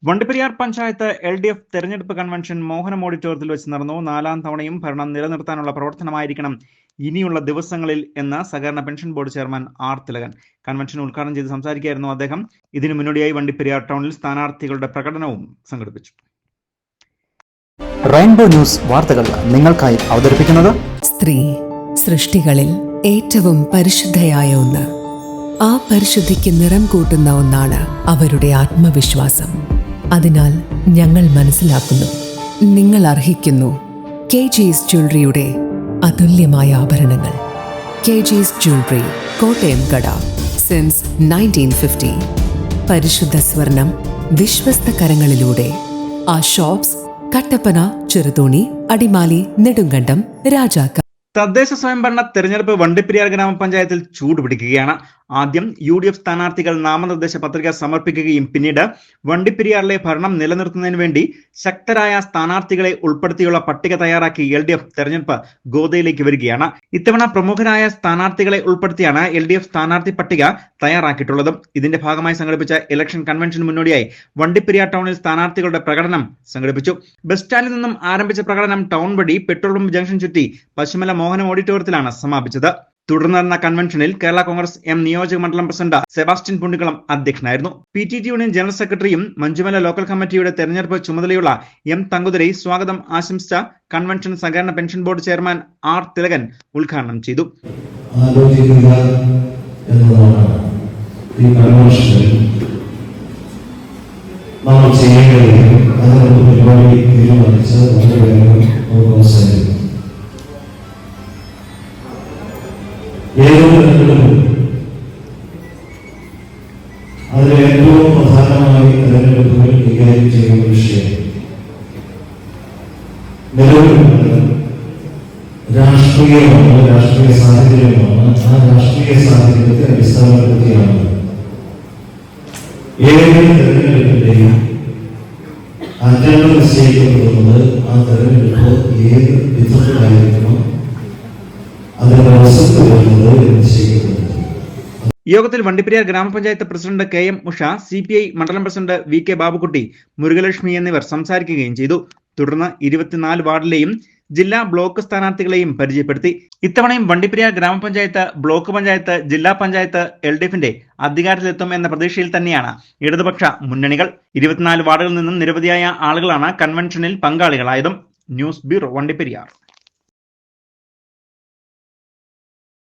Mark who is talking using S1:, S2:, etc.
S1: Vandiperiyar panchayat LDF തെരഞ്ഞെടുപ്പ് convention മോഹനം ഓഡിറ്റോറിയത്തിൽ വെച്ച് നടന്നു. 4ാം തവണയും ഭരണം നിലനിർത്താനുള്ള പ്രവർത്തനമായിരിക്കണം ഇനിയുള്ള ദിവസങ്ങളിൽ എന്ന് സഹകരണ pension board chairman R Thilakan convention ഉദ്ഘാടനം ചെയ്ത് സംസാരിക്കുകയായിരുന്നു അദ്ദേഹം. ഇതിനു മുന്നോടിയായി വണ്ടിപ്പെരിയാർ ടൗണിൽ സ്ഥാനാർത്ഥികളുടെ പ്രകടനവും സംഘടിപ്പിച്ചു.
S2: റെയിൻബോ ന്യൂസ് വാർത്തകൾ നിങ്ങൾക്കായി അവതരിപ്പിക്കുന്നത്
S3: സ്ത്രീ സൃഷ്ടികളിൽ ഏറ്റവും പരിശുദ്ധയായ ഒന്ന്. ആ പരിശുദ്ധിക്ക് നിറം കൂട്ടുന്ന ഒന്നാണ് അവരുടെ ആത്മവിശ്വാസം. അതിനാൽ ഞങ്ങൾ മനസ്സിലാക്കുന്നു, നിങ്ങൾ അർഹിക്കുന്നു KG's ജ്വല്ലറിയുടെ അതുല്യമായ ആഭരണങ്ങൾ. KG's ജ്വല്ലറി, കോട്ടയം കട, സിൻസ് 1950. പരിശുദ്ധ സ്വർണം വിശ്വസ്ത കരങ്ങളിലൂടെ. ആ ഷോപ്സ് കട്ടപ്പന, ചെറുതോണി, അടിമാലി, നെടുങ്കണ്ടം, രാജാക്ക.
S1: തദ്ദേശ സ്വയംഭരണ തെരഞ്ഞെടുപ്പ് വണ്ടിപ്പെരിയാർ ഗ്രാമപഞ്ചായത്തിൽ ചൂടുപിടിക്കുകയാണ്. ആദ്യം UDF സ്ഥാനാർത്ഥികൾ നാമനിർദ്ദേശ പത്രിക സമർപ്പിക്കുകയും പിന്നീട് വണ്ടിപ്പെരിയാറിലെ ഭരണം നിലനിർത്തുന്നതിന് വേണ്ടി ശക്തരായ സ്ഥാനാർത്ഥികളെ ഉൾപ്പെടുത്തിയുള്ള പട്ടിക തയ്യാറാക്കി LDF തെരഞ്ഞെടുപ്പ് ഗോതയിലേക്ക് വരികയാണ്. ഇത്തവണ പ്രമുഖരായ സ്ഥാനാർത്ഥികളെ ഉൾപ്പെടുത്തിയാണ് LDF സ്ഥാനാർത്ഥി പട്ടിക തയ്യാറാക്കിയിട്ടുള്ളത്. ഇതിന്റെ ഭാഗമായി സംഘടിപ്പിച്ച ഇലക്ഷൻ കൺവെൻഷന് മുന്നോടിയായി വണ്ടിപ്പെരിയാർ ടൗണിൽ സ്ഥാനാർത്ഥികളുടെ പ്രകടനം സംഘടിപ്പിച്ചു. ബസ് സ്റ്റാൻഡിൽ നിന്നും ആരംഭിച്ച പ്രകടനം ടൗൺ വഴി പെട്രോൾ പമ്പ് ജംഗ്ഷൻ ചുറ്റി പശ്ചിമല മോഹനം ഓഡിറ്റോറിയത്തിലാണ് സമാപിച്ചത്. തുടർന്ന് നടന്ന കൺവെൻഷനിൽ കേരള കോൺഗ്രസ് M നിയോജക മണ്ഡലം പ്രസിഡന്റ് സെബാസ്റ്റ്യൻ പുണ്ടിക്കുളം അധ്യക്ഷനായിരുന്നു. PTT യൂണിയൻ ജനറൽ സെക്രട്ടറിയും മഞ്ചുമല ലോക്കൽ കമ്മിറ്റിയുടെ തെരഞ്ഞെടുപ്പ് ചുമതലയുള്ള M തങ്കുതിരൈ സ്വാഗതം ആശംസിച്ച കൺവെൻഷൻ സഹകരണ pension board chairman R Thilakan ഉദ്ഘാടനം ചെയ്തു.
S4: അതിൽ ഏറ്റവും പ്രധാനമായി തെരഞ്ഞെടുപ്പുകൾ കൈകാര്യം ചെയ്യുന്ന വിഷയം നിലവിലുള്ള രാഷ്ട്രീയമാണ്, രാഷ്ട്രീയ സാഹചര്യമാണ്. ആ രാഷ്ട്രീയ സാഹചര്യത്തെ അടിസ്ഥാനപ്പെടുത്തിയാണ് ഏത് തെരഞ്ഞെടുപ്പിന്റെയും അജണ്ട നിശ്ചയിക്കപ്പെടുന്നത്. ആ തെരഞ്ഞെടുപ്പ് ഏത് വിധത്തിലായിരിക്കണം അതിന്റെ അവസരത്ത് വരുന്നത് എന്ന് നിശ്ചയിക്കപ്പെടുന്നത്.
S1: യോഗത്തിൽ വണ്ടിപ്പെരിയാർ ഗ്രാമപഞ്ചായത്ത് പ്രസിഡന്റ് KM ഉഷ, CPI മണ്ഡലം പ്രസിഡന്റ് VK ബാബുക്കുട്ടി, മുരുകലക്ഷ്മി എന്നിവർ സംസാരിക്കുകയും ചെയ്തു. തുടർന്ന് 24 വാർഡിലെയും ജില്ലാ ബ്ലോക്ക് സ്ഥാനാർത്ഥികളെയും പരിചയപ്പെടുത്തി. ഇത്തവണയും വണ്ടിപ്പെരിയാർ ഗ്രാമപഞ്ചായത്ത്, ബ്ലോക്ക് പഞ്ചായത്ത്, ജില്ലാ പഞ്ചായത്ത് LDFന്റെ അധികാരത്തിലെത്തും എന്ന പ്രതീക്ഷയിൽ തന്നെയാണ് ഇടതുപക്ഷ മുന്നണികൾ. 24 വാർഡുകളിൽ നിന്നും നിരവധിയായ ആളുകളാണ് കൺവെൻഷനിൽ പങ്കാളികളായതും. News bureau, Vandiperiyar.